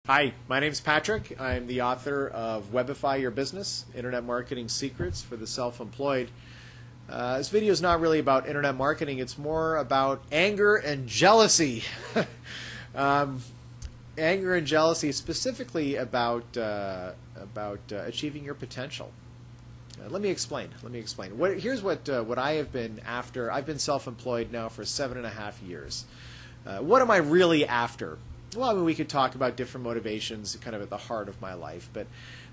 Hi, my name's Patrick. I'm the author of Webify Your Business, Internet Marketing Secrets for the Self-Employed. This video is not really about internet marketing. It's more about anger and jealousy. Anger and jealousy, specifically about achieving your potential. Let me explain. Here's what I have been after. I've been self-employed now for 7.5 years. What am I really after? Well, I mean, we could talk about different motivations kind of at the heart of my life, but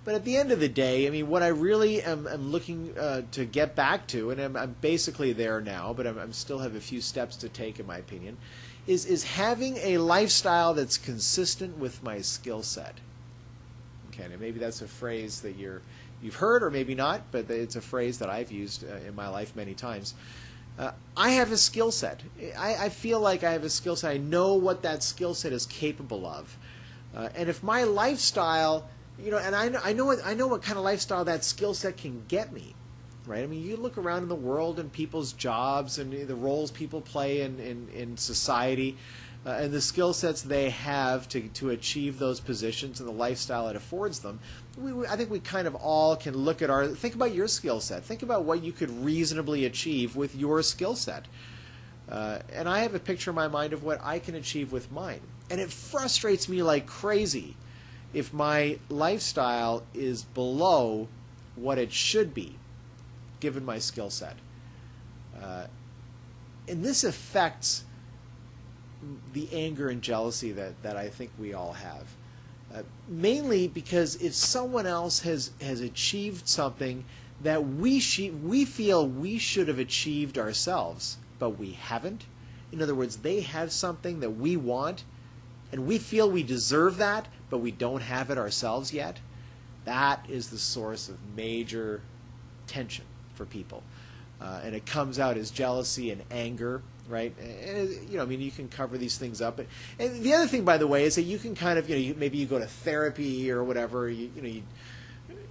at the end of the day, I mean, what I really am looking to get back to, and I'm basically there now, but I'm still have a few steps to take, in my opinion, is having a lifestyle that's consistent with my skill set. Okay, and maybe that's a phrase that you've heard, or maybe not, but it's a phrase that I've used in my life many times. I have a skill set. I feel like I have a skill set. I know what that skill set is capable of. And if my lifestyle, and I know what kind of lifestyle that skill set can get me, right? I mean, you look around in the world and people's jobs and the roles people play in society, and the skill sets they have to achieve those positions and the lifestyle it affords them. I think we kind of all can look at think about your skill set. Think about what you could reasonably achieve with your skill set. And I have a picture in my mind of what I can achieve with mine. And it frustrates me like crazy if my lifestyle is below what it should be, given my skill set. And this affects the anger and jealousy that I think we all have. Mainly because if someone else has achieved something that we feel we should have achieved ourselves, but we haven't. In other words, they have something that we want, and we feel we deserve that, but we don't have it ourselves yet. That is the source of major tension for people. And it comes out as jealousy and anger, right? And, I mean, you can cover these things up. And the other thing, by the way, is that you can kind of, maybe you go to therapy or whatever. You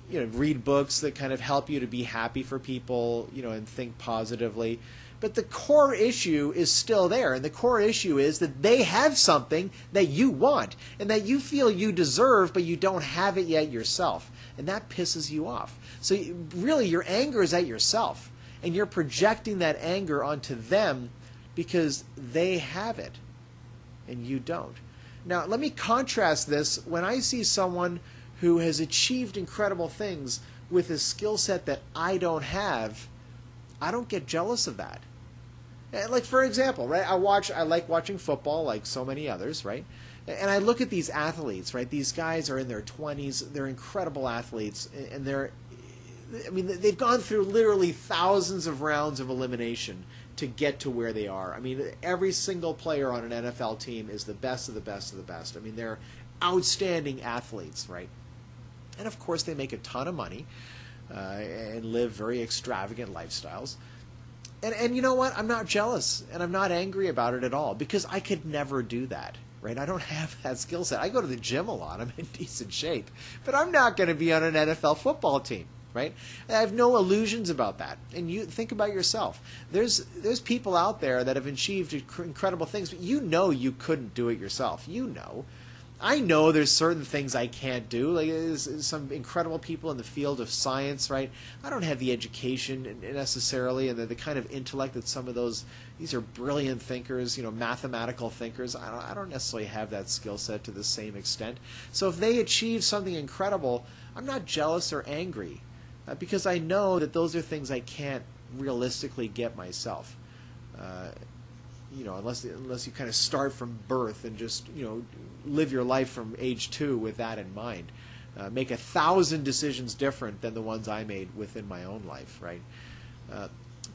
read books that kind of help you to be happy for people, and think positively. But the core issue is still there, and the core issue is that they have something that you want and that you feel you deserve, but you don't have it yet yourself, and that pisses you off. So really, your anger is at yourself. And you're projecting that anger onto them because they have it and you don't. Now, let me contrast this. When I see someone who has achieved incredible things with a skill set that I don't have, I don't get jealous of that. Like, for example, right? I like watching football like so many others, right? And I look at these athletes, right? These guys are in their 20s. They're incredible athletes, and they've gone through literally thousands of rounds of elimination to get to where they are. I mean, every single player on an NFL team is the best of the best of the best. I mean, they're outstanding athletes, right? And of course, they make a ton of money and live very extravagant lifestyles. And you know what? I'm not jealous, and I'm not angry about it at all, because I could never do that. Right? I don't have that skill set. I go to the gym a lot. I'm in decent shape. But I'm not going to be on an NFL football team. Right? I have no illusions about that. And you think about yourself. There's people out there that have achieved incredible things, but you couldn't do it yourself. I know there's certain things I can't do. Like, there's some incredible people in the field of science, right? I don't have the education necessarily, and the kind of intellect that some of these are brilliant thinkers, mathematical thinkers. I don't necessarily have that skill set to the same extent. So if they achieve something incredible, I'm not jealous or angry. Because I know that those are things I can't realistically get myself. Unless you kind of start from birth and just live your life from age 2 with that in mind, make 1,000 decisions different than the ones I made within my own life, right?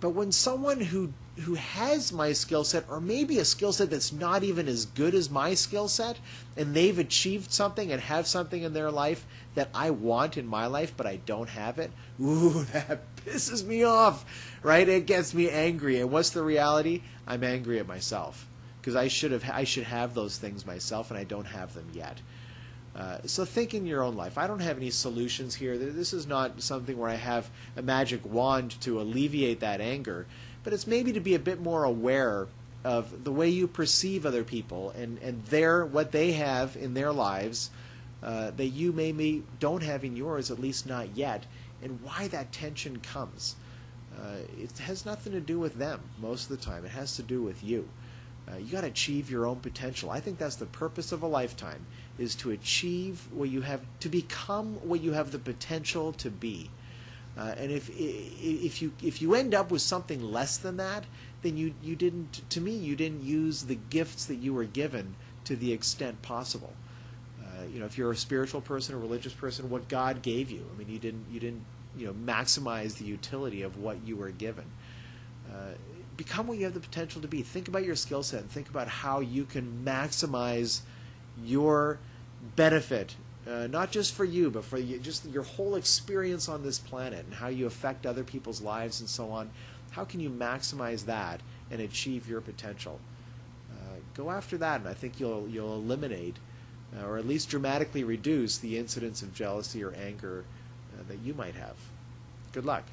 But when someone who has my skill set, or maybe a skill set that's not even as good as my skill set, and they've achieved something and have something in their life that I want in my life, but I don't have it, ooh, that pisses me off, right? It gets me angry. And what's the reality? I'm angry at myself, because I should have those things myself, and I don't have them yet. So think in your own life. I don't have any solutions here. This is not something where I have a magic wand to alleviate that anger, but it's maybe to be a bit more aware of the way you perceive other people and what they have in their lives that you maybe don't have in yours, at least not yet, and why that tension comes. It has nothing to do with them most of the time. It has to do with you. You got to achieve your own potential. I think that's the purpose of a lifetime, is to achieve what you have, to become what you have the potential to be. And if you end up with something less than that, then you didn't, to me, you didn't use the gifts that you were given to the extent possible. If you're a spiritual person, a religious person, what God gave you, I mean, you didn't maximize the utility of what you were given. Become what you have the potential to be. Think about your skill set and think about how you can maximize your benefit, not just for you, but for just your whole experience on this planet and how you affect other people's lives and so on. How can you maximize that and achieve your potential? Go after that, and I think you'll eliminate, or at least dramatically reduce, the incidence of jealousy or anger that you might have. Good luck.